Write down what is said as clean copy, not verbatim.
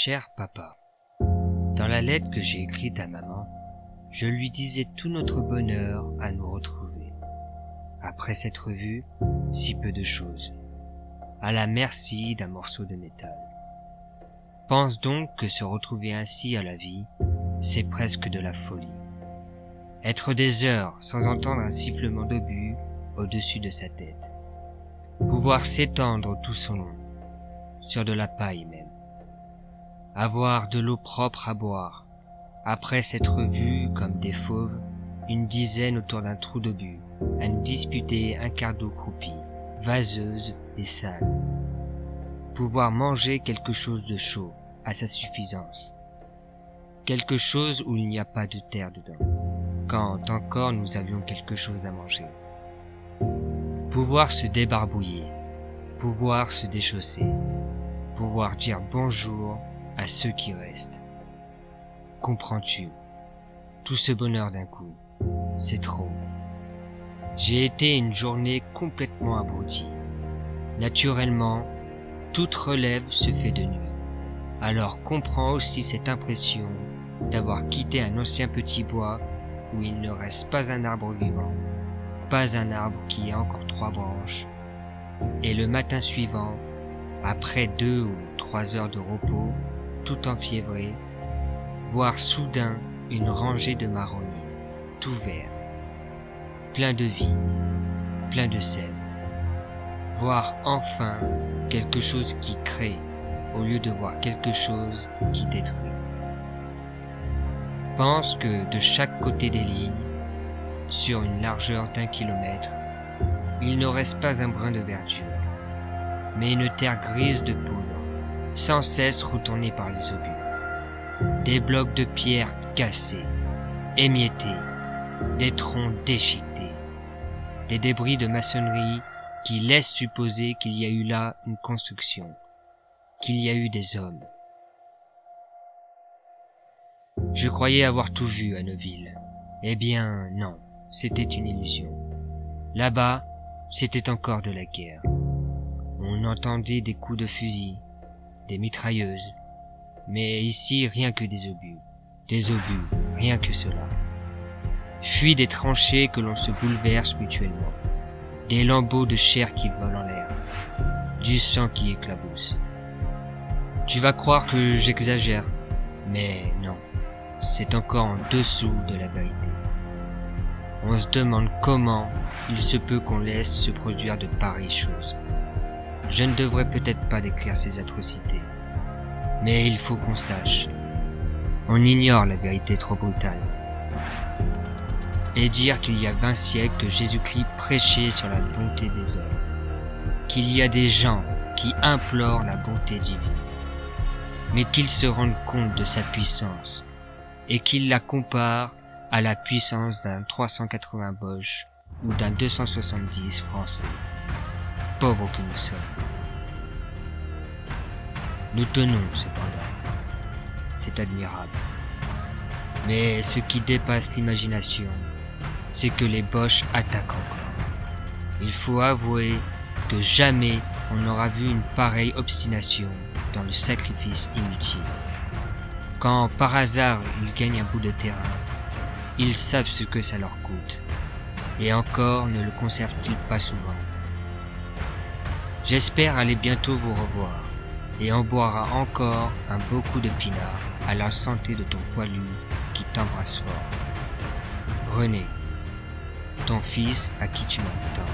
Cher papa, dans la lettre que j'ai écrite à maman, je lui disais tout notre bonheur à nous retrouver. Après s'être vus, si peu de choses, à la merci d'un morceau de métal. Pense donc que se retrouver ainsi à la vie, c'est presque de la folie. Être des heures sans entendre un sifflement d'obus au-dessus de sa tête. Pouvoir s'étendre tout son long, sur de la paille même. Avoir de l'eau propre à boire, après s'être vus comme des fauves, une dizaine autour d'un trou d'obus, à nous disputer un quart d'eau croupie, vaseuse et sale. Pouvoir manger quelque chose de chaud, à sa suffisance. Quelque chose où il n'y a pas de terre dedans, quand encore nous avions quelque chose à manger. Pouvoir se débarbouiller, pouvoir se déchausser, pouvoir dire bonjour à ceux qui restent. Comprends-tu? Tout ce bonheur d'un coup, c'est trop. J'ai été une journée complètement abrutie. Naturellement, toute relève se fait de nuit. Alors comprends aussi cette impression d'avoir quitté un ancien petit bois où il ne reste pas un arbre vivant, pas un arbre qui ait encore 3 branches. Et le matin suivant, après 2 ou 3 heures de repos, tout enfiévré, voir soudain une rangée de marronniers, tout vert, plein de vie, plein de sel. Voir enfin quelque chose qui crée, au lieu de voir quelque chose qui détruit. Pense que de chaque côté des lignes, sur une largeur d'1 kilomètre, il ne reste pas un brin de verdure, mais une terre grise de poudre, sans cesse retournée par les obus. Des blocs de pierre cassés, émiettés, des troncs déchiquetés, des débris de maçonnerie qui laissent supposer qu'il y a eu là une construction, qu'il y a eu des hommes. Je croyais avoir tout vu à Neuville. Eh bien, non, c'était une illusion. Là-bas, c'était encore de la guerre. On entendait des coups de fusil, des mitrailleuses, mais ici rien que des obus, rien que cela. Fuient des tranchées que l'on se bouleverse mutuellement, des lambeaux de chair qui volent en l'air, du sang qui éclabousse. Tu vas croire que j'exagère, mais non, c'est encore en dessous de la vérité. On se demande comment il se peut qu'on laisse se produire de pareilles choses. Je ne devrais peut-être pas décrire ces atrocités, mais il faut qu'on sache. On ignore la vérité trop brutale. Et dire qu'il y a 20 siècles que Jésus-Christ prêchait sur la bonté des hommes, qu'il y a des gens qui implorent la bonté divine, mais qu'ils se rendent compte de sa puissance, et qu'ils la comparent à la puissance d'un 380 Bosch ou d'un 270 français. Pauvres que nous sommes. Nous tenons cependant. C'est admirable. Mais ce qui dépasse l'imagination, c'est que les Boches attaquent encore. Il faut avouer que jamais on n'aura vu une pareille obstination dans le sacrifice inutile. Quand par hasard ils gagnent un bout de terrain, ils savent ce que ça leur coûte, et encore ne le conservent-ils pas souvent. J'espère aller bientôt vous revoir, et en boira encore un beau coup de pinard à la santé de ton poilu qui t'embrasse fort. René, ton fils à qui tu m'entends.